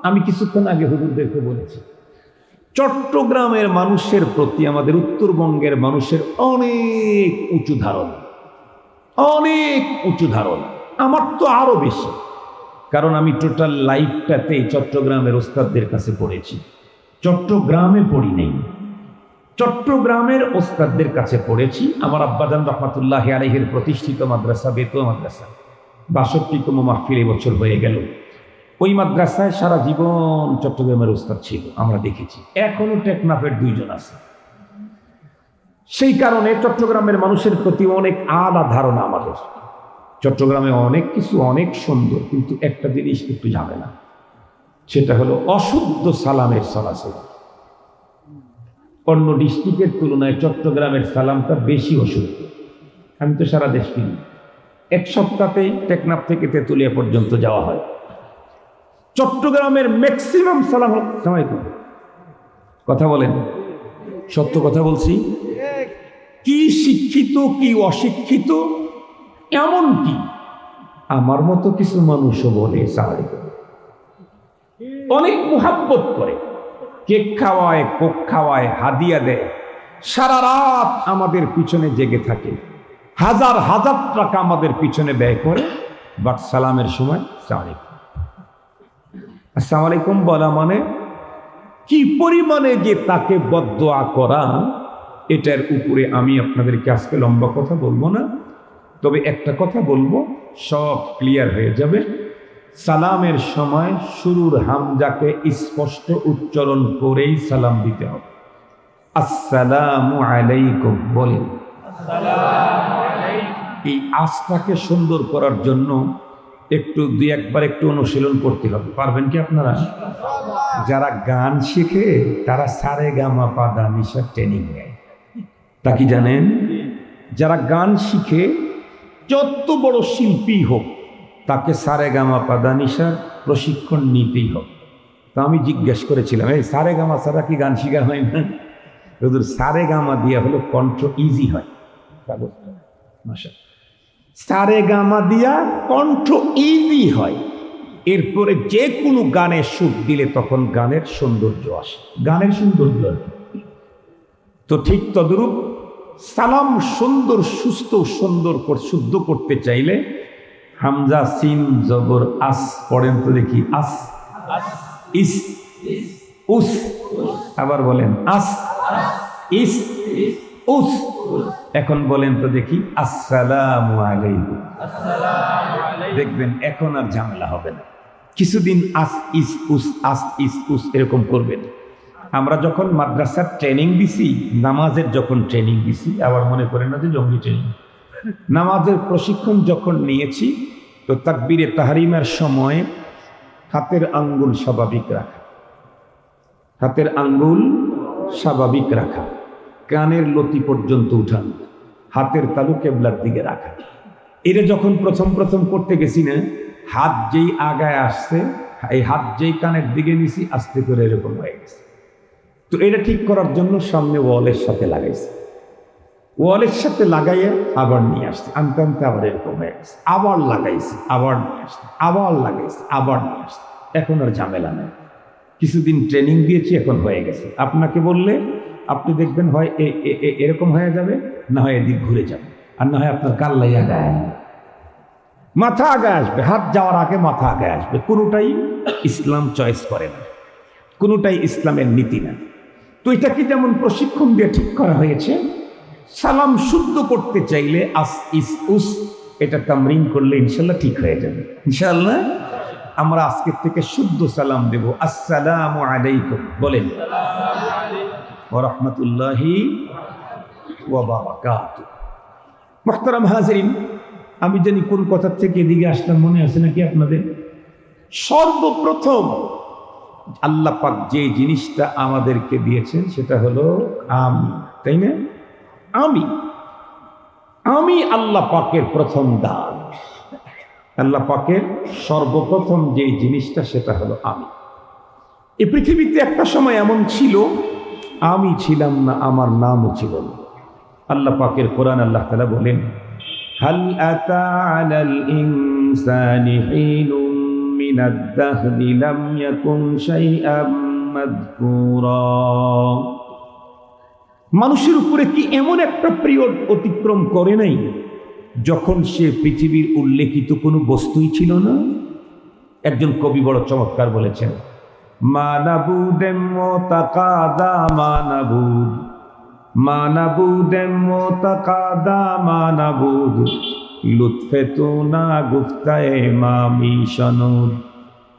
আমি কিছুক্ষণ আগে হুজুরদেরকে বলেছি, চট্টগ্রামের মানুষের প্রতি আমাদের উত্তরবঙ্গের মানুষের অনেক উঁচু ধারণা, অনেক উঁচু ধারণা। আমার তো আরো বেশি, কারণ আমি টোটাল লাইফটাতে চট্টগ্রামের ওস্তাদদের কাছে পড়েছি। চট্টগ্রামে পড়ি নেই, চট্টগ্রামের ওস্তাদদের কাছে পড়েছি। আমার আব্বাজান রহমাতুল্লাহি আলাইহির প্রতিষ্ঠিত মাদ্রাসা বেতুয়া মাদ্রাসা ৬২তম মাহফিল এবছর হয়ে গেল। ওই মাদ্রাসায় সারা জীবন চট্টগ্রামের ওস্তাদ ছিল, আমরা দেখেছি। এখনো টেকনাফের ২ জন আছে। সেই কারণে চট্টগ্রামের মানুষের প্রতি অনেক আলাদা ধারণা আমাদের। চট্টগ্রামে অনেক কিছু অনেক সুন্দর, কিন্তু একটা জিনিস একটু ঝামেলা, সেটা হলো অশুদ্ধ সালামের চলাচল। অন্য ডিস্ট্রিক্টের তুলনায় চট্টগ্রামের সালামটা বেশি অশুদ্ধ। আমি তো সারা দেশ কিনি, এক সপ্তাহতেই টেকনাফ থেকে তেঁতুলিয়া পর্যন্ত যাওয়া হয়। চট্টগ্রামের ম্যাক্সিমাম সালাম সালামালাইকুম। কথা বলেন, সত্য কথা বলছি। কি শিক্ষিত কি অশিক্ষিত, এমন কি আমার মতো কিছু মানুষও বলে সালামালাইকুম, অনেক মুহাব্বত করে, কেক খাওয়ায়, কোক খাওয়ায়, হাদিয়া দেয়, সারা রাত আমাদের পিছনে জেগে থাকে, হাজার হাজার টাকা আমাদের পিছনে ব্যয় করে, বাট সালামের সময় সালামালাইকুম আসসালামু আলাইকুম বলা মানে কি পরিমাণে যে তাকে বদদোয়া করা, এটার উপরে আমি আপনাদেরকে আজকে লম্বা কথা বলবো না, তবে একটা কথা বলবো, সব ক্লিয়ার হয়ে যাবে। সালামের সময় শুরুর হামজাকে স্পষ্ট উচ্চারণ করেই সালাম দিতে হবে। আসসালামু আলাইকুম বলেন। এই আজটাকে সুন্দর করার জন্য একটু দুই একবার একটু অনুশীলন করতে হবে। পারবেন কি আপনারা? যারা গান শিখে তারা সারে গামা পাদা নিশা ট্রেনিং নেয়, তা কি জানেন? যারা গান শিখে, যত বড় শিল্পী হোক, তাকে সারে গামা পাদা নিশার প্রশিক্ষণ নিতেই হবে। তো আমি জিজ্ঞেস করেছিলাম, এই সারে গামা ছাড়া কি গান শিখা হয় না? হুজুর, সারে গামা দিয়া হলো কণ্ঠ ইজি হয়। সারে গামা দিয়া কণ্ঠ ইজি হয়, এরপরে যে কোনো গানের সুর দিলে তখন গানের সৌন্দর্য আসে, গানের সৌন্দর্য আসে। তো ঠিক তদ্রূপ সালাম সুন্দর সুস্থ সুন্দর শুদ্ধ করতে চাইলে হামজা সিন জবর আস পড়েন তো দেখি। আস, ইস, উস। আবার বলেন আস, ইস, উস। এখন বলেন তো দেখি আসসালামু আলাইকুম। দেখবেন এখন আর ঝামেলা হবে না। কিছুদিন আস ইস উস, আস ইস উস এরকম করবেন। আমরা যখন মাদ্রাসার ট্রেনিং দিছি, নামাজের যখন ট্রেনিং দিছি, আবার মনে করেন না যে জঙ্গি ট্রেনিং, নামাজের প্রশিক্ষণ যখন নিয়েছি, তো তাকবীরে তাহরিমার সময় হাতের আঙ্গুল স্বাভাবিক রাখা, হাতের আঙ্গুল স্বাভাবিক রাখা, কানের লতি পর্যন্ত উঠান, হাতের তালু কেবলার দিকে রাখা। এটা যখন প্রথম প্রথম করতে গেছি না, হাত যেই আগায় আসছে, এই হাত যেই কানের দিকে নিছি, আস্তে করে এরকম হয়ে গেছে। তো এটা ঠিক করার জন্য সামনে ওয়ালের সাথে লাগাইছে, ওয়ালের সাথে লাগাইয়া আবার নিয়ে আসছে, আনতে আনতে আবার এরকম হয়ে গেছে, আবার লাগাইছে, আবার নিয়ে আসছে, আবার লাগাইছে, আবার নিয়ে আসছে। এখন আর ঝামেলা নেই, কিছুদিন ট্রেনিং দিয়েছি, এখন হয়ে গেছে। আপনাকে বললে আপনি দেখবেন হয় এরকম হয়ে যাবে, না হয় এদিক ঘুরে যাবে, আর না হয় আপনার কাল্লাই আগায় আসবে, মাথা আগায় আসবে, হাত যাওয়ার আগে মাথা আগায় আসবে। কোনোটাই ইসলাম চয়েস করে না, কোনোটাই ইসলামের নীতি না। তো এটাকে যেমন প্রশিক্ষণ দিয়ে ঠিক করা হয়েছে, সালাম শুদ্ধ করতে চাইলে আস ইস উস এটা তামরিন করলে ইনশাল্লাহ ঠিক হয়ে যাবে। ইনশাল্লাহ আমরা আজকের থেকে শুদ্ধ সালাম দেব। আসসালামু আলাইকুম বলেন, ওয়া রাহমাতুল্লাহি ওয়া বারাকাতুহু। মুহতারাম হাজিরিন, আমি জানি কোন কথা থেকে এদিকে আসলাম, মনে আছে নাকি আপনাদের? সর্বপ্রথম আল্লাহ পাক যে জিনিসটা আমাদেরকে দিয়েছেন সেটা হলো আমি, তাই না? আমি আল্লাহ পাকের প্রথম দান। আল্লাহ পাকের সর্বপ্রথম যে জিনিসটা সেটা হলো আমি। এই পৃথিবীতে একটা সময় এমন ছিল, আমি ছিলাম না, আমার নামও ছিল না। আল্লাহ পাকের কোরআন আল্লাহ তাআলা বলেন, হাল আতা আলাল ইনসানি হিনুম মিনাদ দাহরি লাম ইয়াকুন শাইআম মাযকুরা। মানুষের উপরে কি এমন একটা পিরিয়ড অতিক্রম করে নাই যখন সে পৃথিবীর উল্লেখিত কোনো বস্তুই ছিল না? একজন কবি বড় চমৎকার বলেছেন, মানাবুদেম মুতাকাদা মানাবুদ, মানাবুদেম মুতাকাদা মানাবুদ, লুৎফে তো না গুফতায়ে মামি শনুদ,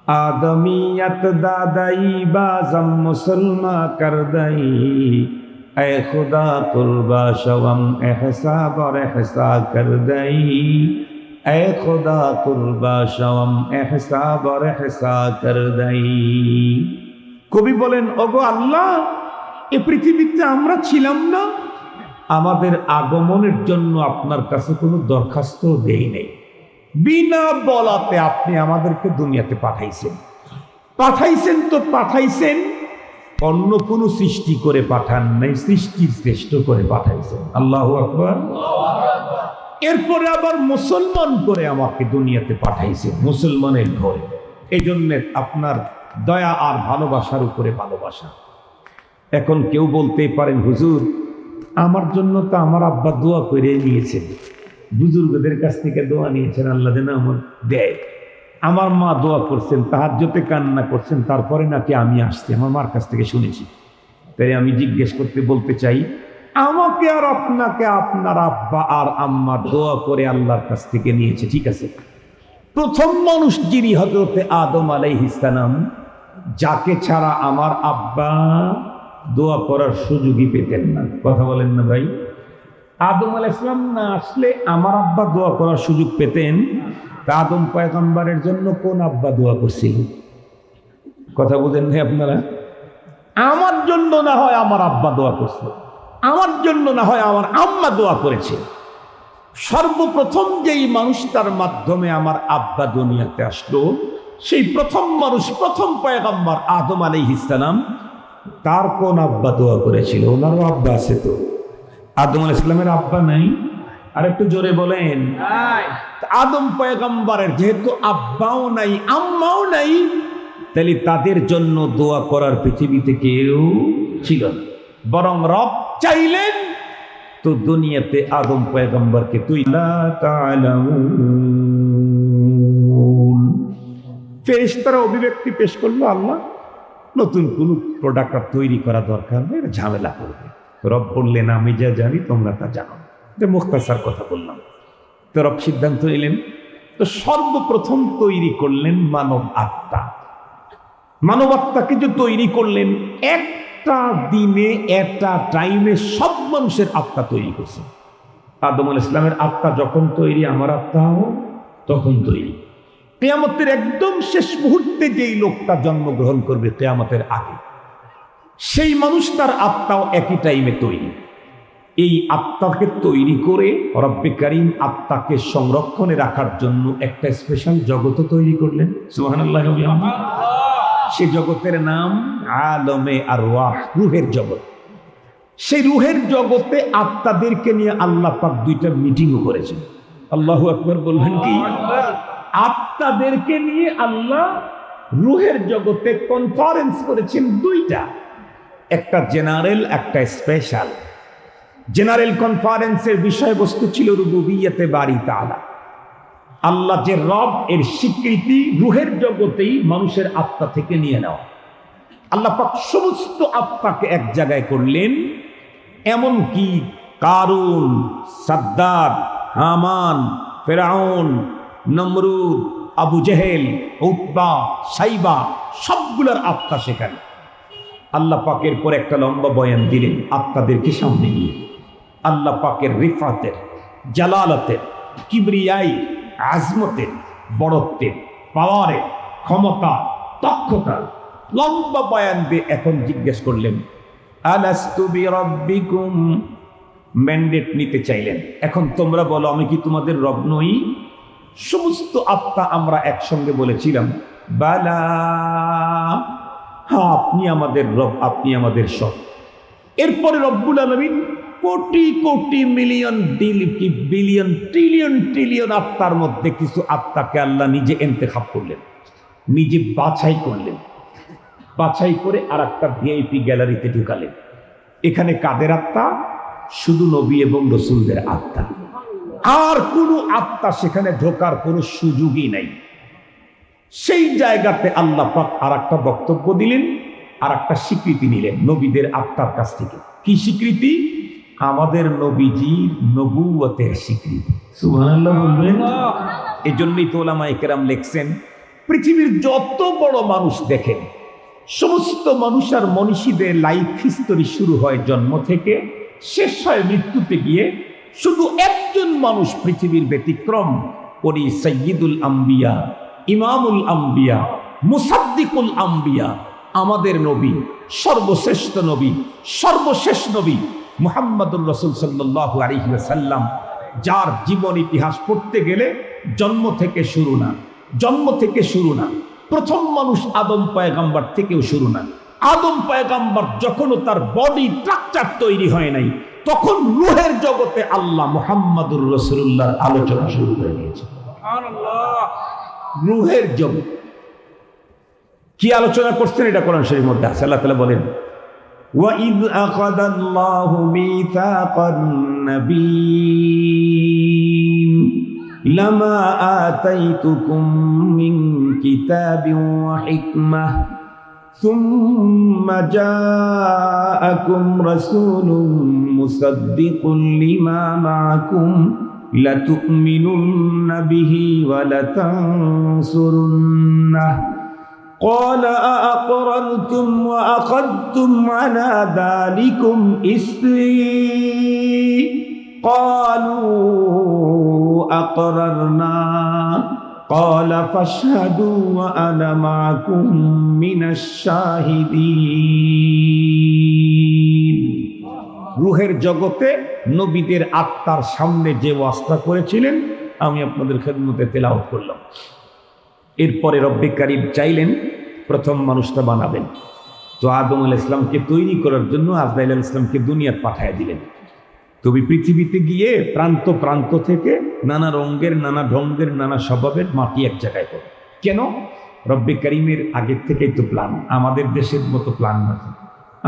আদমিয়ত দাদাই বাজম মুসলমা করদাই, এ খুদা কুরবা শওম এহসাব और এহসা করদাই, এ খুদা কুরবা শওম এহসাব और এহসা করদাই। কবি বলেন, ওগো আল্লাহ, এ পৃথিবীতে আমরা ছিলাম না, আমাদের আগমনের জন্য আপনার কাছে কোনো দরখাস্ত দেই নাই, বিনা বলাতে আপনি আমাদেরকে দুনিয়াতে পাঠাইছেন। পাঠাইছেন তো পাঠাইছেন, অন্য কোনো সৃষ্টি করে পাঠান নাই, সৃষ্টির শ্রেষ্ঠ করে পাঠাইছেন। আল্লাহু আকবার। এরপরে আবার মুসলমান করে আমাকে দুনিয়াতে পাঠাইছেন, মুসলমানের ঘরে। এই জন্য আপনার দয়া আর ভালোবাসার উপরে ভালোবাসা। এখন কেউ বলতেই পারেন, হুজুর আমার জন্য তো আমার আব্বা দোয়া করে নিয়েছেন, বুজুর্গদের কাছ থেকে দোয়া নিয়েছেন, আল্লাহ যেন আমার দেয়। আমার মা দোয়া করছেন, তাহাজ্জুদে কান্না করছেন, তারপরে নাকি আমি আসছি, আমার মার কাছ থেকে শুনেছি। তাই আমি জিজ্ঞেস করতে বলতে চাই, আমাকে আর আপনাকে আপনার আব্বা আর আম্মা দোয়া করে আল্লাহর কাছ থেকে নিয়েছে, ঠিক আছে। প্রথম মানুষ যিনি হযরতে আদম আলাইহিস সালাম, যাকে ছাড়া আমার আব্বা দোয়া করার সুযোগই পেতেন না। কথা বলেন না ভাই? আদম আলাইহিস সালাম না আসলে আমার আব্বা দোয়া করার সুযোগ পেতেন? তা আদম পয়গম্বরের জন্য কোন আব্বা দোয়া করছিল? কথা বুঝেন না আপনারা? আমার জন্য না হয় আমার আব্বা দোয়া করছে, আমার জন্য না হয় আমার আম্মা দোয়া করেছে। সর্বপ্রথম যেই মানুষটার মাধ্যমে আমার আব্বা দুনিয়াতে আসলো, সেই প্রথম মানুষ, প্রথম পয়গম্বর আদম আলাইহিস সালাম, তার কোন আব্বা দোয়া করেছিল? ওনারও আব্বা আছে তো। আদম আলাইহিস সালামের আব্বা নাই? আর একটু জোরে বলেন। আদম পয়গম্বরের যেহেতু আব্বাও নাই আম্মাও নাই, তাহলে তাদের জন্য দোয়া করার পৃথিবীতে কেউ ছিল না। বরং রব চাইলেন তো দুনিয়াতে আদম পয়গম্বরকে তুই লা তা'লামুন। ফেরেশতারা অভিব্যক্তি পেশ করলো, আল্লাহ নতুন কোন প্রোডাক্ট তৈরি করা দরকার নেই, ঝামেলা করবে। রব বললেন, আমি যা জানি তোমরা তা জানো। যে মুখতাসার কথা বললাম। তো রব সিদ্ধান্ত নিলেন, তো সর্বপ্রথম তৈরি করলেন মানব আত্মা। মানব আত্মাকে যে তৈরি করলেন, একটা দিনে একটা টাইমে সব মানুষের আত্মা তৈরি করছে। আদম আলাইহিস সালামের আত্মা যখন তৈরি, আমার আত্মাও তখন তৈরি। কিয়ামতের একদম শেষ মুহূর্তে যেই লোকটা জন্মগ্রহণ করবে কিয়ামতের আগে, সেই মানুষটার আত্মাও একই টাইমে তৈরি। এই আত্মাকে তৈরি করে রব্বে কারীম আত্মাকে সংরক্ষণে রাখার জন্য একটা স্পেশাল জগৎ তৈরি করলেন। সুবহানাল্লাহ। সেই জগতের নাম আলমে আরওয়াহ, রূহের জগৎ। সেই রূহের জগতে আত্মাদেরকে নিয়ে আল্লাহ পাক দুইটা মিটিংও করেছেন। আল্লাহু আকবার বলবেন কি? আত্মাদেরকে নিয়ে আল্লাহ রূহের জগতে কনফারেন্স করেছেন দুইটা, একটা জেনারেল, একটা স্পেশাল। জেনারেল কনফারেন্সের বিষয়বস্তু ছিল রুবুবিয়্যতে বারি তাআলা, আল্লাহ যে রব এর স্বীকৃতি রূহের জগতেই মানুষের আত্মা থেকে নিয়ে নেওয়া। আল্লাহ পাক সমস্ত আত্মাকে এক জায়গায় করলেন, এমনকি কারুন, সাদ্দাদ, হামান, ফেরাউন, নমরুদ, আবু জেহেল, উতবা, সাইবা, সবগুলোর আত্মা সেখানে। আল্লাহ পাকের পর একটা লম্বা বয়ান দিলেন আত্মাদেরকে সামনে নিয়ে। আল্লাহ পাকের রিফাতের, জালালতের, কিবরিয়াই, আজমতের, বড়ত্বের, পাওয়ারের, ক্ষমতা, দক্ষতা লম্বা বয়ান দিয়ে এখন জিজ্ঞেস করলেন, আলাস্তু বিরাব্বিকুম, ম্যান্ডেট নিতে চাইলেন। এখন তোমরা বলো, আমি কি তোমাদের রব নই? সমস্ত আত্মা আমরা একসঙ্গে বলেছিলাম, বালা, হ্যাঁ আপনি আমাদের রব, আপনি আমাদের সব। এরপরে রব্বুল আলামিন crore crore million billion trillion trillion আত্মার মধ্যে কিছু আত্মাকে আল্লাহ নিজে ইন্তেখাব করলেন। নিজে বাছাই করলেন, বাছাই করে আর একটা ভিআইপি গ্যালারিতে ঢুকালেন। এখানে কাদের আত্মা? শুধু নবী এবং রসুলদের আত্মা, আর কোনো আত্মা সেখানে ঢোকার কোনো সুযোগই নাই। সেই জায়গাতে আল্লাহ পাক আর একটা বক্তব্য দিলেন, আর একটা স্বীকৃতি নিলেন নবীদের আত্মার কাছ থেকে। কি স্বীকৃতি? আমাদের নবীজির নবুয়তের স্বীকৃতি। সুবহানাল্লাহ বলবেন। এই জন্যই তো ওলামায়ে কেরাম লিখছেন, পৃথিবীর যত বড় মানুষ দেখেন, সমস্ত মানুষ আর মনীষীদের লাইফ হিস্টোরি শুরু হয় জন্ম থেকে, শেষ হয় মৃত্যুতে গিয়ে। শুধু একজন মানুষ পৃথিবীর ব্যতিক্রম, উনি সাইয়্যিদুল আম্বিয়া, ইমামুল আম্বিয়া, মুসাদ্দিকুল আম্বিয়া, আমাদের নবী, সর্বশ্রেষ্ঠ নবী, সর্বশেষ নবী মুহাম্মদুর রাসূল সাল্লাল্লাহু আলাইহি ওয়াসাল্লাম, যার জীবন ইতিহাস পড়তে গেলে জন্ম থেকে শুরু না, জন্ম থেকে শুরু না, প্রথম মানুষ আদম পয়গাম্বার থেকেও শুরু না। আদম পয়গাম্বার যখনও তার বডি স্ট্রাকচার তৈরি হয় নাই, তখন রূহের জগতে আল্লাহ মুহাম্মদুর রাসূলুল্লাহর আলোচনা শুরু করে দিয়েছে। সুবহানাল্লাহ। রূহের জগৎ কি আলোচনা করছেন এটা কোরআন শরীফের মধ্যে আছে। আল্লাহ তাআলা বলেন, وَإِذْ أَخَذَ اللَّهُ مِيثَاقَ النَّبِيِّينَ لَمَا آتَيْتُكُم مِّن كِتَابٍ وَحِكْمَةٍ ثُمَّ جَاءَكُمْ رَسُولٌ مُصَدِّقٌ لِّمَا مَعَكُمْ لَتُؤْمِنُنَّ بِهِ وَلَتَنصُرُنَّهُ قال أأقررتم وأخذتم على ذلكم إصري قالوا أقررنا قال فاشهدوا وأنا معكم من الشاهدين। রূহের জগতে নবীদের আত্মার সামনে যে ওয়াস্তা করেছিলেন আমি আপনাদের খেদমতে তেলাওয়াত করলাম। এরপরে রব্বে কারীম চাইলেন প্রথম মানুষটা বানাবেন, তো আদম আলাইহিস সালামকে তৈরি করার জন্য আজরাইল আলাইহিস সালামকে দুনিয়ায় পাঠিয়ে দিলেন। তবে পৃথিবীতে গিয়ে প্রান্ত প্রান্ত থেকে নানা রঙের, নানা ঢঙ্গের, নানা স্বভাবের মাটি এক জায়গায় করে। কেন? রব্বে কারীমের আগের থেকেই তো প্ল্যান, আমাদের দেশের মতো প্ল্যান না।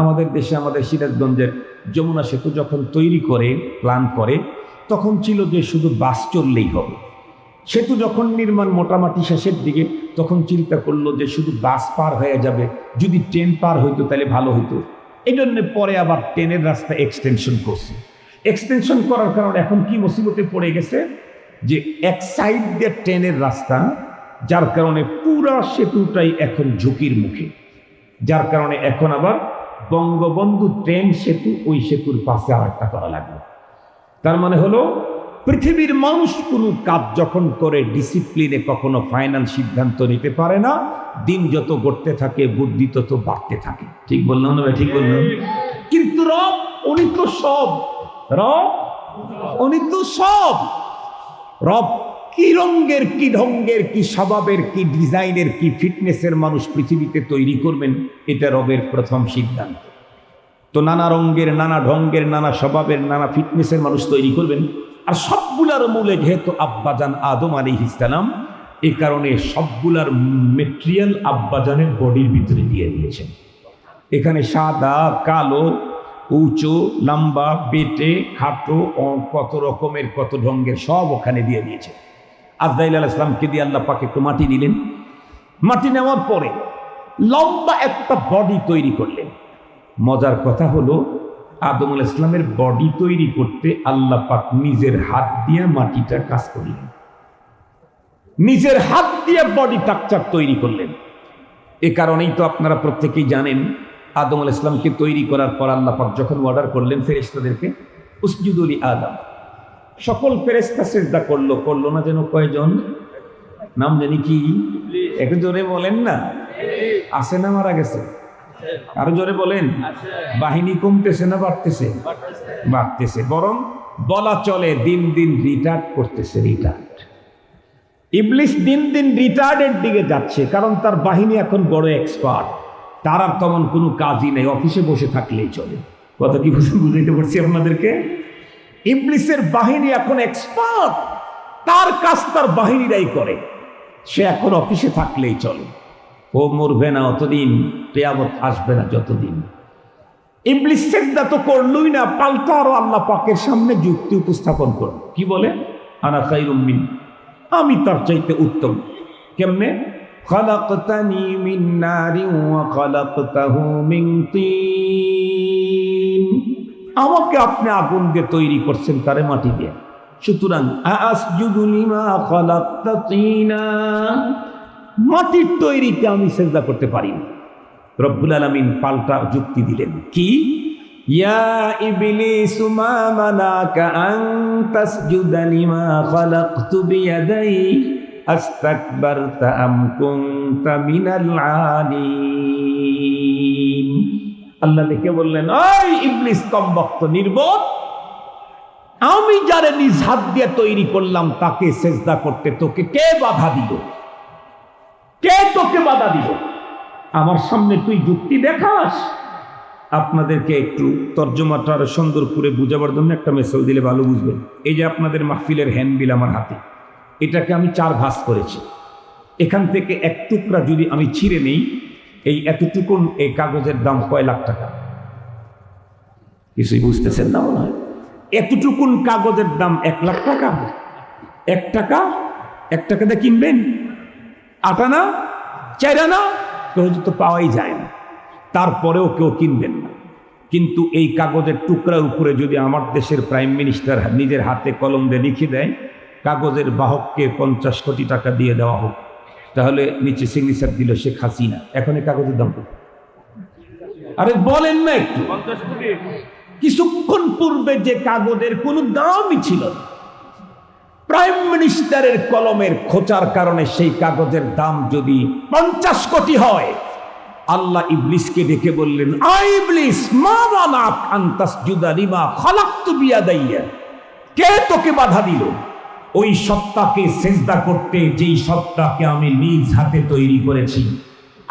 আমাদের দেশে, আমাদের সিরাজগঞ্জের যমুনা সেতু যখন তৈরি করে, প্ল্যান করে, তখন ছিল যে শুধু বাস চললেই হবে। সেতু যখন নির্মাণ মোটামুটি শেষের দিকে, তখন চিন্তা করলো যে শুধু বাস পার হয়ে যাবে, যদি ট্রেন পার হইতো তাহলে ভালো হইতো। এই জন্য পরে আবার ট্রেনের রাস্তা এক্সটেনশন করছে। এক্সটেনশন করার কারণে এখন কি মুসিবতে পড়ে গেছে যে এক সাইড দিয়ে ট্রেনের রাস্তা, যার কারণে পুরা সেতুটাই এখন ঝুঁকির মুখে। যার কারণে এখন আবার বঙ্গবন্ধু ট্রেন সেতু, ওই সেতুর পাশে আর একটা করা লাগবে। তার মানে হলো পৃথিবীর মানুষ কোনো কাজ যখন করে ডিসিপ্লিনে কখনো ফাইনাল সিদ্ধান্ত নিতে পারে না। দিন যত গড়তে থাকে বুদ্ধি তত বাড়তে থাকে। ঠিক বললাম না? ঠিক বললাম। কিন্তু রব উনি তো সব, রব উনি তো সব। রব কি রঙের, কি ঢঙ্গের, কি স্বভাবের, কি ডিজাইনের, কি ফিটনেসের মানুষ পৃথিবীতে তৈরি করবেন, এটা রবের প্রথম সিদ্ধান্ত। তো নানা রঙের, নানা ঢঙ্গের, নানা স্বভাবের, নানা ফিটনেসের মানুষ তৈরি করবেন। আর সবগুলার মূলে যেহেতু আব্বাজান আদম আলাইহিস সালাম, এই কারণে সবগুলার মেটেরিয়াল আব্বাজানের বডির ভিতরে দিয়ে দিয়েছেন। এখানে সাদা, কালো, উঁচু, লম্বা, বেটে, খাটো, কত রকমের, কত ঢঙ্গের, সব ওখানে দিয়ে দিয়েছে। আজরাইল আলাইহিস সালামকে দিয়ে আল্লাহ পাক একটু মাটি নিলেন। মাটি নেওয়ার পরে লম্বা একটা বডি তৈরি করলেন। মজার কথা হলো, আদম আলাইহিস সালামের বডি তৈরি করতে আল্লাহ পাক নিজের হাত দিয়ে মাটিটা কাজ করলেন, নিজের হাত দিয়ে বডি স্ট্রাকচার তৈরি করলেন। এ কারণেই তো আপনারা প্রত্যেকেই জানেন, আদম আলাইহিস সালামকে তৈরি করার পর আল্লাহ পাক যখন অর্ডার করলেন ফেরেশতাদেরকে, উসজুদু লি আদম, সকল ফেরেশতা সিজদা করলো। করলো না যেন কয়জন? নাম জানি কি? একটু জোরে বলেন না। আছে না মারা গেছে? আরো জোরে বলেন। বাহিনী কমতেছে না বাড়তেছে? বাড়তেছে। বরং বলা চলে দিন দিন রিটার্ড করতেছে। রিটার্ড, ইবলিস দিন দিন রিটার্ডের দিকে যাচ্ছে, কারণ তার বাহিনী এখন বড় এক্সপার্ট। তার আর তেমন কোনো কাজই নেই, অফিসে বসে থাকলেই চলে। কথা কি বুঝাইতে পারছি আপনাদেরকে? ইবলিসের বাহিনী এখন এক্সপার্ট, তার কাজ তার বাহিনীরাই করে, সে এখন অফিসে থাকলেই চলে। ও মরবে না অতদিন, কিয়ামত আসবে না যতদিন। ইবলিস সিজদা তো করলই না, পাল্টা আরো আল্লাহ পাকের সামনে যুক্তি উপস্থাপন করল। কি বলে? আনা খায়রুম মিন, আমি তার চাইতে উত্তম। কেমনে? খালাকতানি মিন নারিন ওয়া খালাকতাহু মিন তিন, আমাকে আপনি আগুন দিয়ে তৈরি করছেন, তারে মাটি দিয়ে, সুতরাং আসজুদু লিমা খালাকতা তিনা, মাটির তৈরিতে আমি সিজদা করতে পারি না। রব্বুল আলামিন পাল্টা যুক্তি দিলেন, কি? ইয়া ইবলিস মা মানাকা আন তাসজুদা লিমা খালাকতু বিয়াদাই আস্তাকবারতা আম কুনতা মিনাল আলিন। আল্লাহ দেখে বললেন, ওই ইবলিস কমবক্ত নির্বোধ, আমি যারে নিজ হাত দিয়ে তৈরি করলাম তাকে সিজদা করতে তোকে কে বাধা দিল? কে তোকে বাধা দিল? আমার সামনে তুই যুক্তি দেখাস? আপনাদেরকে একটু তর্জমাটা আরো সুন্দর করে বুঝাবার জন্য একটা মেসেজ দিলে ভালো বুঝবেন। এই যে আপনাদের মাহফিলের হ্যান্ডবিল আমার হাতে, এটাকে আমি 4 ভাঁজ করেছি। এখান থেকে এক টুকরা যদি আমি ছিঁড়ে নেই, এই এতটুকুন এই কাগজের দাম কয় লাখ টাকা? কিছুই বুঝতেছেন না মনে হয়। এতটুকুন কাগজের দাম 1 লাখ টাকা। 1 টাকা, 1 টাকা দিয়ে কিনবেন? আটা না, চাইরা না, কেউ তো পাওয়াই যায় না, তারপরেও কেউ কিনবেন না। কিন্তু এই কাগজের টুকরার উপরে যদি আমার দেশের প্রাইম মিনিস্টার নিজের হাতে কলম দিয়ে লিখে দেয়, কাগজের বাহককে 50 কোটি টাকা দিয়ে দেওয়া হোক, তাহলে নিচে সিগনেচার দিল শেখ হাসিনা, এখন এই কাগজের দাম কত? আরে বলেন না একটু। কিছুক্ষণ পূর্বে যে কাগজের কোনো দামই ছিল না, প্রাইম মিনিস্টারের কলমের খোঁচার কারণে সেই কাগজের দাম যদি 50 কোটি হয়, আল্লাহ ইবলিসকে ডেকে বললেন, আই ইবলিস মা মানাক আন তাসজুদা লিমা খালাকতু বিয়াদাইয়া, কে তোকে বাধা দিল ওই সত্তাকে সিজদা করতে, যেই সত্তাকে আমি নিজ হাতে তৈরি করেছি?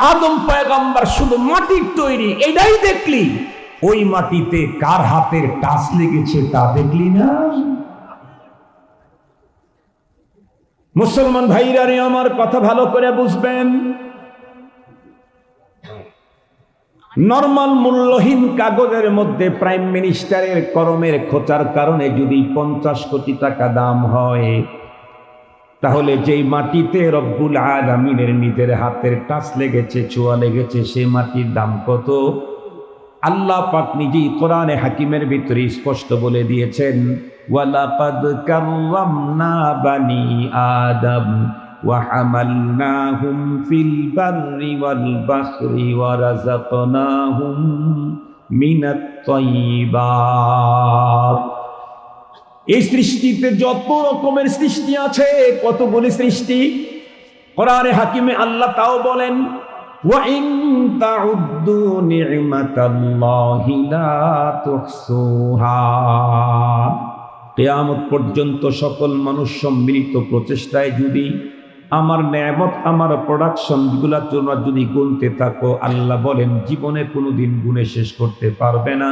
আদম পয়গম্বর শুধু মাটির তৈরি, এটাই দেখলি, ওই মাটিতে কার হাতের টাচ লেগেছে তা দেখলি না? মুসলমান ভাইরা রে, আমার কথা ভালো করে বুঝবেন। নরমাল মূল্যহীন কাগজের মধ্যে প্রাইম মিনিস্টারের কলমের খোঁচার কারণে যদি 50 কোটি টাকা দাম হয়, তাহলে যেই মাটিতে রব্বুল আলামিনের নিজের হাতের টাচ লেগেছে, ছোঁয়া লেগেছে, সেই মাটির দাম কত? আল্লাহ পাক নিজেই কোরআনে হাকিমের ভিতরে স্পষ্ট বলে দিয়েছেন, ওয়ালাকাদ কাররামনা বানি আদম ওয়া হামালনাহুম ফিল বাররি ওয়াল বাহরি ওয়া রাযাকনাহুম মিনাত তাইয়্যিবাত। এই সৃষ্টিতে যত রকমের সৃষ্টি আছে, কতগুলি সৃষ্টি, কোরআনে হাকিমে আল্লাহ তাও বলেন, ওয়া ইন তাউদ্দু নি'মাতাল্লাহি লা তুহসুহা। কিয়ামত পর্যন্ত সকল মানুষ সম্মিলিত প্রচেষ্টায় যদি আমার নেয়ামত, আমার প্রোডাকশন গুলা তোমরা যদি গুনতে থাকো, আল্লাহ বলেন জীবনে কোনোদিন গুনে শেষ করতে পারবে না।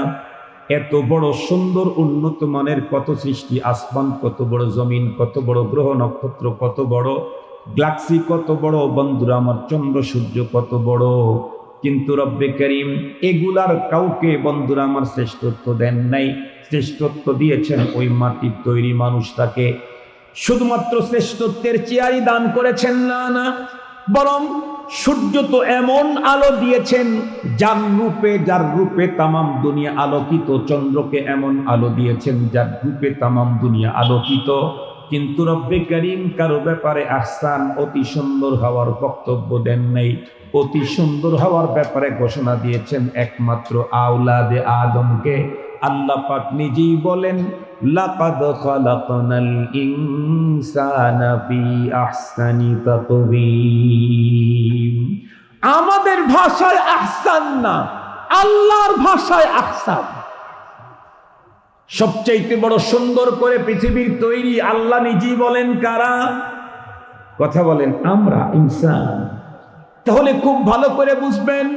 এত বড় সুন্দর উন্নত মানের কত সৃষ্টি, আসমান কত বড়, জমিন কত বড়, গ্রহ নক্ষত্র কত বড়, গ্যালাক্সি কত বড়, বন্ধুরা আমার চন্দ্র সূর্য কত বড়, কিন্তু রব্বে করিম এগুলার কাউকে বন্ধুরা আমার শ্রেষ্ঠত্ব দেন নাই। শ্রেষ্ঠত্ব দিয়েছেন ওই মাটির তৈরি মানুষটাকে। শুধুমাত্র শ্রেষ্ঠত্বের চেয়ারই দান করেছেন না, না, বরং সূর্য তো এমন আলো দিয়েছেন যার রূপে তামাম দুনিয়া আলোকিত, চন্দ্রকে এমন আলো দিয়েছেন যার রূপে তামাম দুনিয়া আলোকিত। কিন্তু রব্বে করিম কারো ব্যাপারে আহসান, অতি সুন্দর হওয়ার বক্তব্য দেন নাই। অতি সুন্দর হওয়ার ব্যাপারে ঘোষণা দিয়েছেন একমাত্র আওলাদে আদমকে। আল্লাহ পাক নিজেই বলেন, লাকাদ খালাকনাল ইনসানা ফি আহসানি তাকওয়িম। আমাদের ভাষায় আহসান না, আল্লাহর ভাষায় আহসান। সবচাইতে বড় সুন্দর করে পৃথিবীর তৈরি আল্লাহ নিজেই বলেন কারা? কথা বলেন, আমরা, ইনসান। তাহলে খুব ভালো করে বুঝবেন,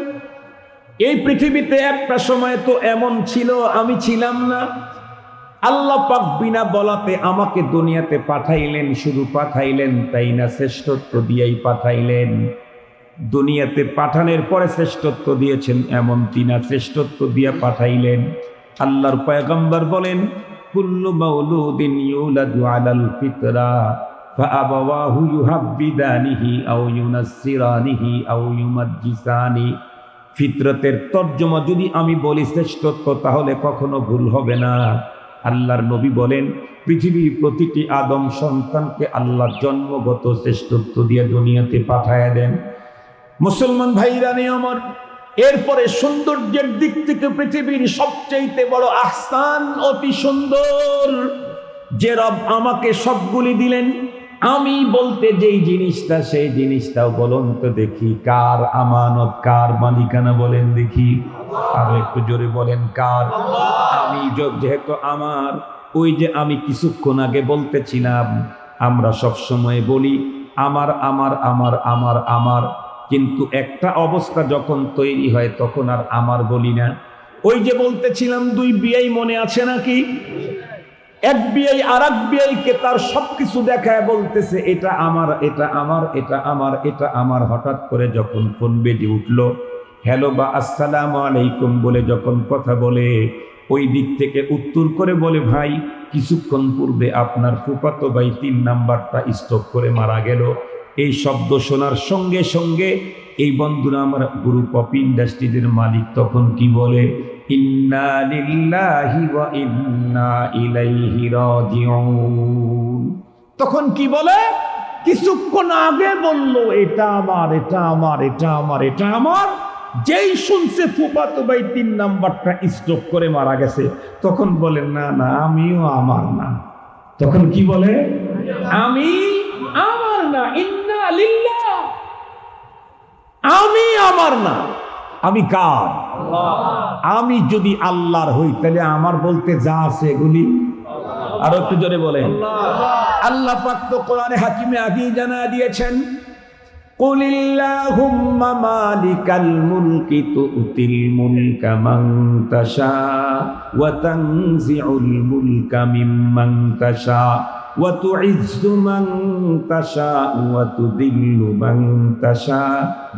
এই পৃথিবীতে একটা সময় তো এমন ছিল আমি ছিলাম না। আল্লাহ পাক বিনা বলাতে আমাকে দুনিয়াতে পাঠাইলেন। শুধু পাঠাইলেন তাই না, শ্রেষ্ঠত্ব দিয়েই পাঠাইলেন। দুনিয়াতে পাঠানোর পরে শ্রেষ্ঠত্ব দিয়েছেন এমন তিনা, শ্রেষ্ঠত্ব দিয়া পাঠাইলেন। আল্লাহর পয়গম্বর বলেন, কুল্লু মাউলুদিন ইউলাদু আলাল ফিতরা ফাআবাওয়াহু ইউহাব্বিদানিহি আও ইউনাসসিরানিহি আও ইউমাজ্জিসানি। ফিতরতের তর্জমা যদি আমি বলি শ্রেষ্ঠত্ব, তাহলে কখনো ভুল হবে না। আল্লাহর নবী বলেন, পৃথিবীর প্রতিটি আদম সন্তানকে আল্লাহ জন্মগত শ্রেষ্ঠত্ব দিয়ে দুনিয়াতে পাঠায়া দেন। মুসলমান ভাইরা নে আমার, এরপরে সৌন্দর্যের দিক থেকে পৃথিবীর সবচেয়ে বড় আহসান, অতি সুন্দর যে রব আমাকে সবগুলি দিলেন, আমি বলতে যেই জিনিসটা সেই জিনিসটাও বলুন তো দেখি কার আমানত, কার মালিকানা বলেন দেখি। আর একটু জোরে বলেন কার? আমি যেহেতু আমার, ওই যে আমি কিছুক্ষণ আগে বলতেছিলাম, আমরা সব সময় বলি আমার আমার আমার আমার আমার, কিন্তু একটা অবস্থা যখন তৈরি হয় তখন আর আমার বলি না। ওই যে বলতেছিলাম দুই বিয়াই মনে আছে নাকি? এক বিয়াই আর এক বিয়াইকে তার সবকিছু দেখায় বলতেছে এটা আমার, এটা আমার, এটা আমার, এটা আমার। হঠাৎ করে যখন ফোন বেজে উঠলো, হ্যালো বা আসসালামু আলাইকুম বলে যখন কথা বলে, ওই দিক থেকে উত্তর করে বলে, ভাই কিছুক্ষণ পূর্বে আপনার ফুফাতো ভাই 3 নাম্বারটা স্ট্রোক করে মারা গেল। এই শব্দ শোনার সঙ্গে সঙ্গে এই বন্ধুরা আমার গ্রুপ অফ ইন্ডাস্ট্রিজের মালিক তখন কি বলে, ইন্না লিল্লাহি ওয়া ইন্না ইলাইহি রাজিউন। তখন কি বলে? কিছুক্ষণ আগে বললো এটা আমার, এটা আমার, এটা আমার, এটা আমার। যেই শুনছে ফুফাতো ভাই 3 নাম্বারটা স্ট্রোক করে মারা গেছে, তখন বলে না না আমিও আমার না। তখন কি বলে? আমি আমার না, ইন্না লিল্লাহ, আমি আমার না। আমি কার? আমি যদি আল্লাহর হই তাহলে আমার বলতে যা আছে এগুলি। আর একটু জোরে বলেন। আল্লাহ পাক তো কোরআনে হাকিমে আগেই জানায় দিয়েছেন, কুলিল্লাহুম্মা মালিকাল মুলকি তুতিল মুলকা মান তাশা ওয়া তানজিউল মুলকা মিম্মান তাশা ওয়া তুইজ্জু মান তাশা ওয়া তুদিল্লু মান তাশা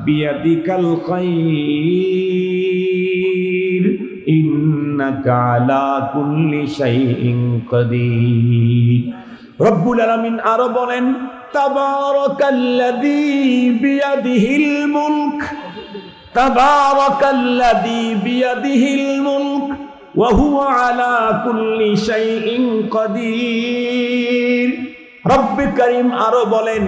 বিয়াদিকাল খায়র ইন্নাকা আলা কুল্লি শাইইন কাদির। রব্বুল আলামিন আরো বলেন, তাবারাকাল্লাযী বিয়াদিহিল মুলক, তাবারাকাল্লাযী বিয়াদিহিল মুলক ওয়া হুয়া আলা কুল্লি শাইইন কাদির। রব্বে কারীম আরো বলেন,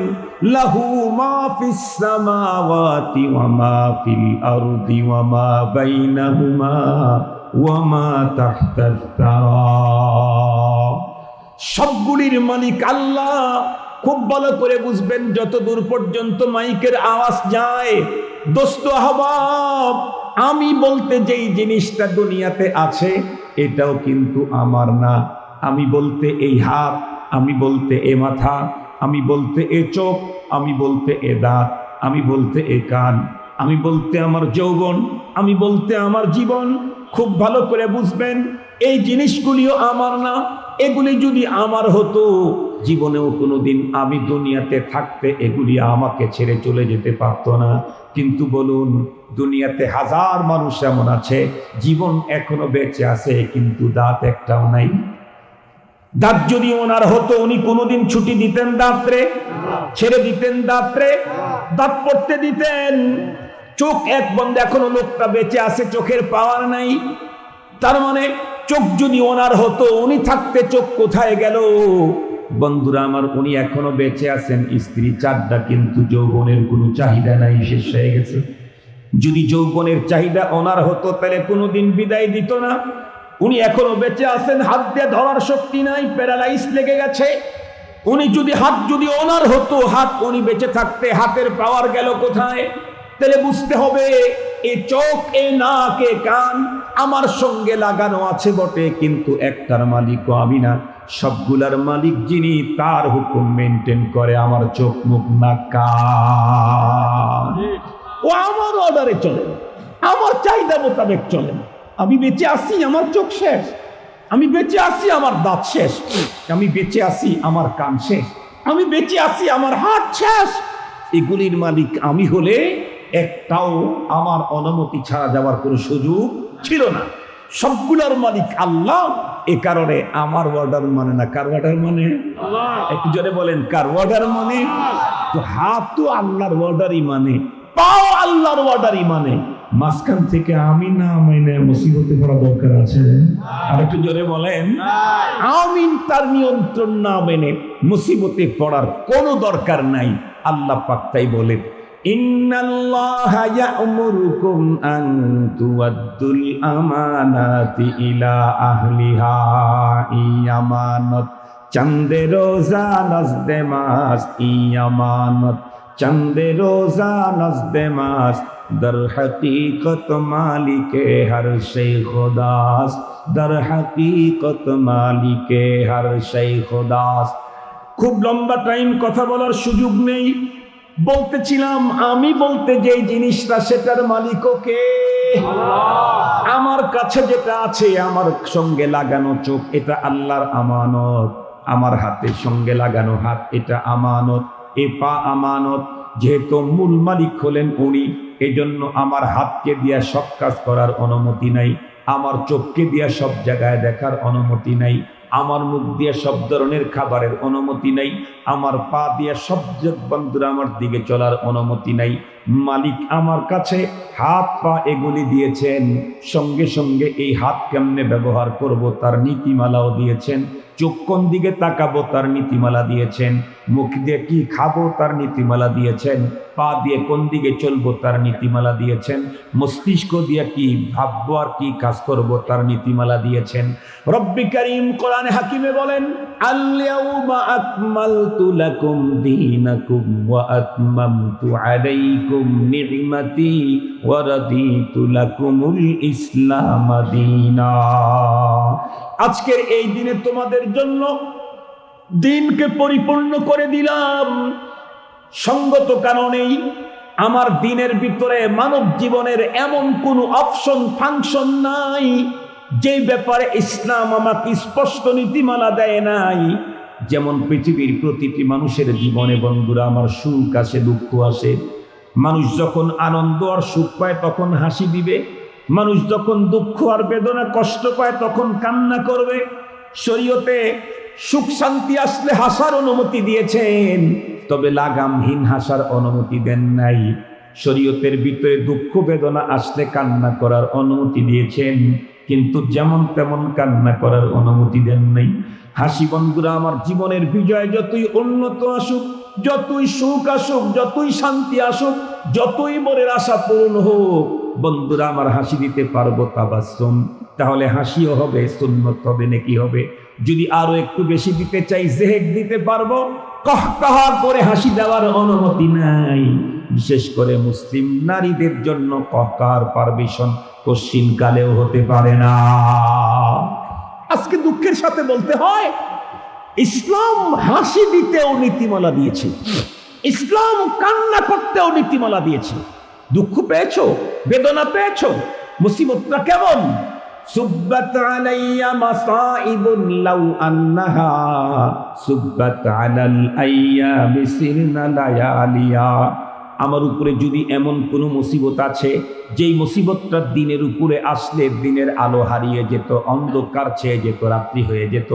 লাহু মা ফিস সামাওয়াতি ওয়া মা ফিল আরদি ওয়া মা বাইনাহুমা ওয়া মা তাহতাস সারা। সবগুলির মালিক আল্লাহ। খুব ভালো করে বুঝবেন, যত দূর পর্যন্ত মাইকের আওয়াজ যায়, দোস্ত আহবাব, আমি বলতে যেই জিনিসটা দুনিয়াতে আছে এটাও কিন্তু আমার না। আমি বলতে এই হাত, আমি বলতে এ মাথা, আমি বলতে এ চোখ, আমি বলতে এ দাঁত, আমি বলতে এ কান, আমি বলতে আমার যৌবন, আমি বলতে আমার জীবন। খুব ভালো করে বুঝবেন, এই জিনিসগুলিও আমার না। এগুলি যদি আমার হতো, জীবনেও কোনোদিন আমি দুনিয়াতে থাকতে এগুলি আমাকে ছেড়ে চলে যেতে পারতো না। কিন্তু বলুন, দুনিয়াতে হাজার মানুষ এমন আছে জীবন এখনো বেঁচে আছে, কিন্তু দাঁত একটাও নাই। দাঁত যদি ওনার হতো, উনি কোনোদিন ছুটি দিতেন দাঁতরে? ছেড়ে দিতেন দাঁতরে? দাঁত পড়তে দিতেন? চোখ এক বন্ধ, এখনো লোকটা বেঁচে আছে, চোখের পাওয়ার নাই। তার মানে চোখ যদি ওনার হতো, উনি থাকতে চোখ কোথায় গেল? বন্ধুরা আমার, উনি এখনো বেঁচে আছেন, স্ত্রী 4টা, কিন্তু যৌবনের কোনো চাহিদা নাই, শেষ হয়ে গেছে। যদি যৌবনের চাহিদা ওনার হতো তাহলে কোনোদিন বিদায় দিত না। উনি এখনো বেঁচে আছেন, হাত দিয়ে ধরার শক্তি নাই, প্যারালাইজ লেগে গেছে। উনি যদি হাত যদি ওনার হতো, হাত উনি বেঁচে থাকতে হাতের পাওয়ার গেল কোথায়? তাহলে বুঝতে হবে, এই চোখ, এই নাক, এই কান আমার সঙ্গে লাগানো আছে বটে, কিন্তু একটার মালিকও আমি না। সবগুলার মালিক যিনি, তার হুকুম মেনটেন করে আমার চোখ, মুখ, নাক, কান। ও আমার অর্ডারে চলে, আমার চাহিদা মোতাবেক চলে। আমি বেঁচে আসি, আমার চোখ শেষ। আমি বেঁচে আসি, আমার দাঁত শেষ। আমি বেঁচে আসি, আমার কান শেষ। আমি বেঁচে আসি, আমার হাত শেষ। এগুলির মালিক আমি হলে একটাও আমার অনুমতি ছাড়া যাওয়ার কোনো সুযোগ ছিল না। সবগুলোর মালিক আল্লাহ, এ কারণে আমার অর্ডার মানে না। কার অর্ডার মানে? একটু জোরে বলেন, কার অর্ডার মানে? তো হাত তো আল্লাহর অর্ডারই মানে, পাও আল্লাহর অর্ডারই মানে। মাঝখান থেকে আমি না মানে মুসিবতে পড়া দরকার আছে? আর একটু জোরে বলেন, আমিন তার নিয়ন্ত্রণ না মেনে মুসিবতে পড়ার কোনো দরকার নাই। আল্লাহ পাক তাই বলেন, ইন্নাল্লাহা ইয়া'মুরুকুম আন তুওয়াদ্দুল আমানাতি ইলা আহলিহা। ইয়ামানত চন্দে রোজা নজদে মাস, ইয়ামানত চন্দে রোজা নজদে মাস, দর হकीकत মালিকে হর শে খুদাস, দর হकीकत মালিকে হর শে খুদাস। খুব লম্বা টাইম কথা বলার সুযোগ নেই। বলতেছিলাম, আমি বলতে যে জিনিসটা সেটার মালিকও কে? আমার কাছে যেটা আছে, আমার সঙ্গে লাগানো চোখ, এটা আল্লাহর আমানত। আমার হাতের সঙ্গে লাগানো হাত, এটা আমানত। এ পা আমানত। যেহেতু মূল মালিক হলেন উনি, এজন্য আমার হাতকে দিয়া সব কাজ করার অনুমতি নাই, আমার চোখকে দিয়া সব জায়গায় দেখার অনুমতি নাই, আমার মুখ দিয়ে সব ধরনের খাবারের অনুমতি নাই, আমার পা দিয়ে সব বন্ধুরা আমার দিকে চলার অনুমতি নাই। মালিক আমার কাছে হাত পা এগুলি দিয়েছেন, সঙ্গে সঙ্গে এই হাত কেমনে ব্যবহার করব তার নীতিমালাও দিয়েছেন। চোখ কোন দিকে তাকাবো তার নীতিমালা দিয়েছেন, মুখ দিয়ে কি খাবো তার নীতিমালা দিয়েছেন, পা দিয়ে কোন দিকে চলবো তার নীতিমালা দিয়েছেন, মস্তিষ্ক দিয়ে কি ভাববো আর কি কাজ করব তার নীতিমালা দিয়েছেন। রব্বি কারীম কোরআনে হাকিমে বলেন, আল-ইয়াউমা আকমালতু লাকুম দীনাকুম ওয়া আতমামতু আলাইকুম নি'মাতি ওয়া রাদিতু লাকুমুল ইসলাম দীনা। আজকের এই দিনে তোমাদের জন্য দিনকে পরিপূর্ণ করে দিলাম। সঙ্গত কারণেই আমার দিনের ভিতরে মানব জীবনের এমন কোনো অপশন ফাংশন নাই যে ব্যাপারে ইসলাম আমাকে স্পষ্ট নীতিমালা দেয় নাই। যেমন পৃথিবীর প্রতিটি মানুষের জীবনে বন্ধুরা আমার সুখ আসে, দুঃখ আসে। মানুষ যখন আনন্দ আর সুখ পায় তখন হাসি দিবে, মানুষ যখন দুঃখ আর বেদনা কষ্ট পায় তখন কান্না করবে। শরীয়তে সুখ শান্তি আসলে হাসার অনুমতি দিয়েছেন, তবে লাগামহীন হাসার অনুমতি দেন নাই। শরীয়তের ভিতরে দুঃখ বেদনা আসলে কান্না করার অনুমতি দিয়েছেন, কিন্তু যেমন তেমন কান্না করার অনুমতি দেন নাই। হাসি বন্ধুরা আমার জীবনের বিজয় যতই উন্নত আসুক, যতই সুখ আসুক, যতই শান্তি আসুক, যতই মনের আশা পূরণ হোক, বন্ধুরা আমার হাসি দিতে পারবো তাবাসসুম, তাহলে হাসিও হবে, সুন্নত হবে, নেকি হবে। যদি আরো একটু বেশি দিতে চাই, জেহেক দিতে পারবো। কহকাহা করে হাসি দেওয়ার অনুমতি নাই। বিশেষ করে মুসলিম নারীদের জন্য কহকার পারমিশন কশ্চিন কালেও হতে পারে না। আজকে দুঃখের সাথে বলতে হয়, ইসলাম হাসি দিতেও নীতিমালা দিয়েছে, ইসলাম কান্না করতেও নীতিমালা দিয়েছে। দুঃখ পেয়েছো, বেদনা পেয়েছো, মুসিবতটা কেমন? সুব্বাত আলাইয়া মাসাইবুন লাউ আন্নাহা সুব্বাত আলাল আইয়ামি সিরনা লায়ালিয়া। আমার উপরে যদি এমন কোনো মুসিবত আছে, যেই মুসিবতটা দিনের উপরে আসলে দিনের আলো হারিয়ে যেত, অন্ধকার ছেয়ে যেত, রাত্রি হয়ে যেত,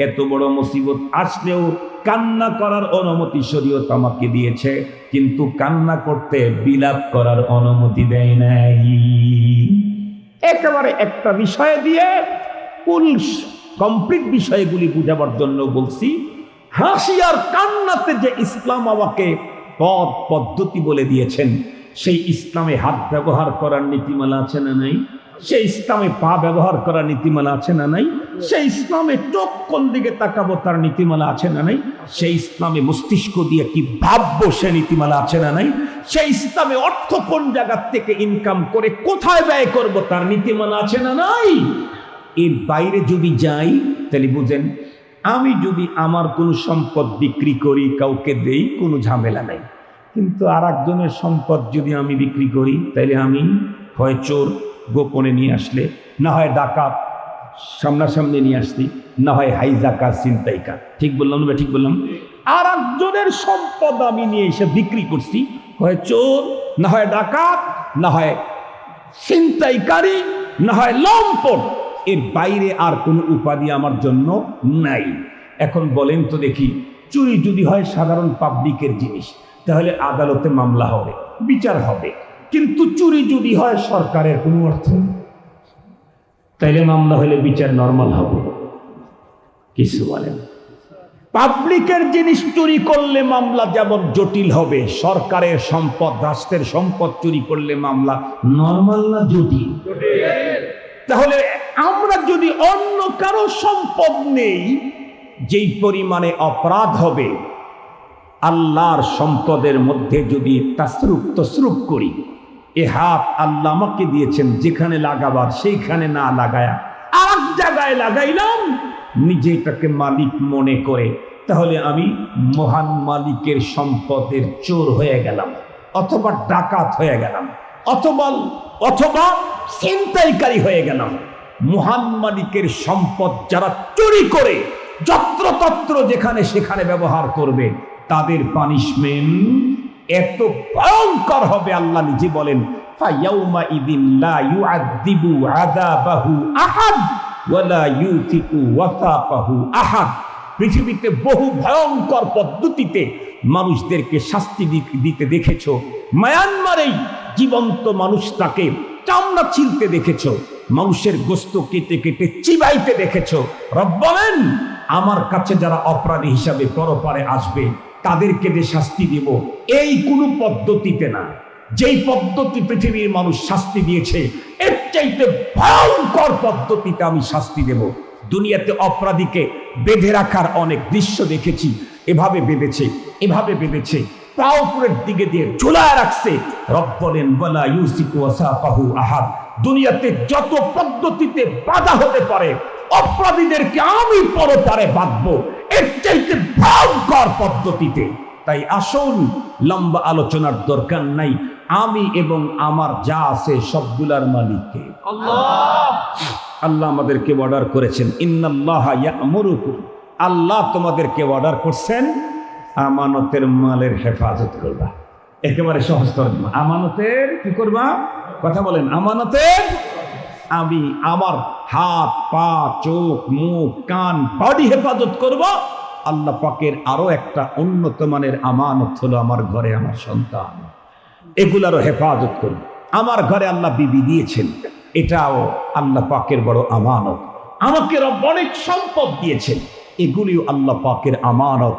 এত বড় মুসিবত আসলেও কান্না করার অনুমতি শরীয়ত আমাকে দিয়েছে, কিন্তু কান্না করতে, বিলাপ করার অনুমতি দেয় নাই। একেবারে একটা বিষয় দিয়ে ফুল কমপ্লিট বিষয়গুলি বুঝাবার জন্য বলছি। হাসি আর কান্নাতে যে ইসলাম আমাকে পথ পদ্ধতি বলে দিয়েছেন, সেই ইসলামে হাত ব্যবহার করার নীতিমালা আছে না নাই? সেই ইসলামে পা ব্যবহার করার নীতিমালা আছে না নাই? সেই ইসলামে চোখ কোন দিকে তাকাবো তার নীতিমালা আছে না নাই? সেই ইসলামে মস্তিষ্ক দিয়ে কি ভাববো সে নীতিমালা আছে না নাই? সেই ইসলামে অর্থ কোন জায়গা থেকে ইনকাম করে কোথায় ব্যয় করব তার নীতিমালা আছে না নাই? এর বাইরে যদি যাই তাহলে বুঝেন, আমি যদি আমার কোনো সম্পদ বিক্রি করি, কাউকে দেই, কোনো ঝামেলা নাই। কিন্তু আর একজনের সম্পদ যদি আমি বিক্রি করি, তাহলে আমি হয় চোর গোপনে নিয়ে আসলে, না হয় ডাকাত সামনাসামনি নিয়ে আসলি, না হয় হাইজাকার ছিনতাইকার। ঠিক বললাম না? ঠিক বললাম? আর একজনের সম্পদ আমি নিয়ে এসে বিক্রি করছি, হয় চোর না হয় ডাকাত, না হয় ছিনতাইকারী, না হয় লম্পট, এর বাইরে আর কোনো উপাধি আমার জন্য নাই। এখন বলেন তো দেখি, চুরি যদি হয় সাধারণ পাবলিকের জিনিস, তাহলে আদালতে মামলা হবে, বিচার হবে। কিন্তু চুরি যদি হয় সরকারের কোনো অর্থ, তাইলে মামলা হলে বিচার নর্মাল হবে। কিছু বলেন, পাবলিকের জিনিস চুরি করলে মামলা যেমন জটিল হবে, সরকারের সম্পদ, রাষ্ট্রের সম্পদ চুরি করলে মামলা নর্মাল না জটিল? তাহলে আমরা যদি অন্য কারো সম্পদ নেই, যেই পরিমাণে অপরাধ হবে, আল্লাহর সম্পদের মধ্যে যদি তসরুফ করি, এ হাত আল্লাহ আমাকে দিয়েছেন, যেখানে লাগাবার সেইখানে না লাগায়া আর জায়গায় লাগাইলাম, নিজেটাকে মালিক মনে করে, তাহলে আমি মহান মালিকের সম্পদের চোর হয়ে গেলাম, অথবা ডাকাত হয়ে গেলাম, অথবা ছিনতাইকারী হয়ে গেলাম। মহান মালিকের সম্পদ যারা চুরি করে যত্রতত্র যেখানে সেখানে ব্যবহার করবে, তাদের পানিশমেন্ট এত ভয়ঙ্কর হবে, আল্লাহ নিজে বলেন, ফায়াউমা ইদিন লা ইউআযিবু আযাবাহু আহাদ ওয়ালা ইউথিকু ওয়াসাকাহু আহাদ। পৃথিবীতে বহু ভয়ঙ্কর পদ্ধতিতে মানুষদেরকে শাস্তি দিতে দেখেছো। মায়ানমারেই জীবন্ত মানুষটাকে চামড়া ছিলতে দেখেছো, মানুষের গোস্ত কেটে কেটে চিবাইতে দেখেছো। রব বলেন, আমার কাছে যারা অপরাধী হিসাবে পরপারে আসবে, তাদেরকে যে শাস্তি দেব, এই কোনো পদ্ধতিতে না। যেই পদ্ধতি পৃথিবীর মানুষ শাস্তি দিয়েছে, এর চাইতে ভয়ঙ্কর পদ্ধতিতে আমি শাস্তি দেব। দুনিয়াতে অপরাধীকে বেঁধে রাখার অনেক দৃশ্য দেখেছি, এভাবে বেঁধেছে, পা উপরের দিকে দিয়ে ঝুলায় রাখছে। রব বলেন, ওয়ালা ইউসিকু ওয়াসাকাহু আহাদ। দুনিয়াতে যত পদ্ধতিতে বাধা হতে পারে, অপরাধীদেরকে আমি পরপারে বাঁধবো, এর চাইতে ভয়ঙ্কর পদ্ধতিতে। তাই আসুন, লম্বা আলোচনার দরকার নাই, আমি এবং আমার যা আছে সবগুলার মালিককে আল্লাহ। আল্লাহ আমাদেরকে অর্ডার করেছেন, ইন্নাল্লাহা ইয়া'মুরুকুম, আল্লাহ তোমাদেরকে অর্ডার করছেন আমানতের মালের হেফাজত করবা। একেবারে সহজ তরজমা, আমানতের কি করবা? কথা বলেন, আমানতের। আমি আমার হাত, পা, চোখ, মুখ, কান, বডি হেফাজত করব। আল্লাহ পাকের আরো একটা উন্নত মানের আমানত হলো আমার ঘরে আমার সন্তান, এগুলারও হেফাজত করব। আমার ঘরে আল্লাহ বিবি দিয়েছেন, এটাও আল্লাহ পাকের বড় আমানত। আমাকে রব অনেক সম্পদ দিয়েছেন, এগুলিও আল্লাহ পাকের আমানত।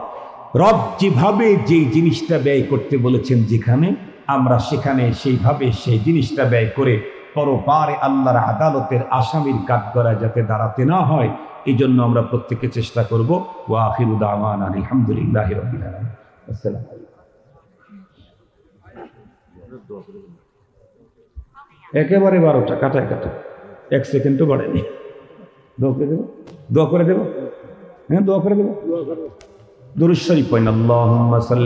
রব যেভাবে যেই জিনিসটা ব্যয় করতে বলেছেন যেখানে, আমরা সেখানে সেইভাবে সেই জিনিসটা ব্যয় করে পরপারে আল্লাহর আদালতের আসামির কাঠগড়ায় যাতে দাঁড়াতে না হয়, এই জন্য আমরা প্রত্যেকে চেষ্টা করব। ওয়া আখিরু দাওয়ানা আলহামদুলিল্লাহি রাব্বিল আলামিন। আসসালামু আলাইকুম। একেবারে 12টা কাটা, 1 সেকেন্ডও বাড়েনি। দোয়া করে দেব। হ্যাঁ, দোয়া করে দেব। দুরূদ শরীফ পড়েন, আল্লাহুম্মা সাল্লি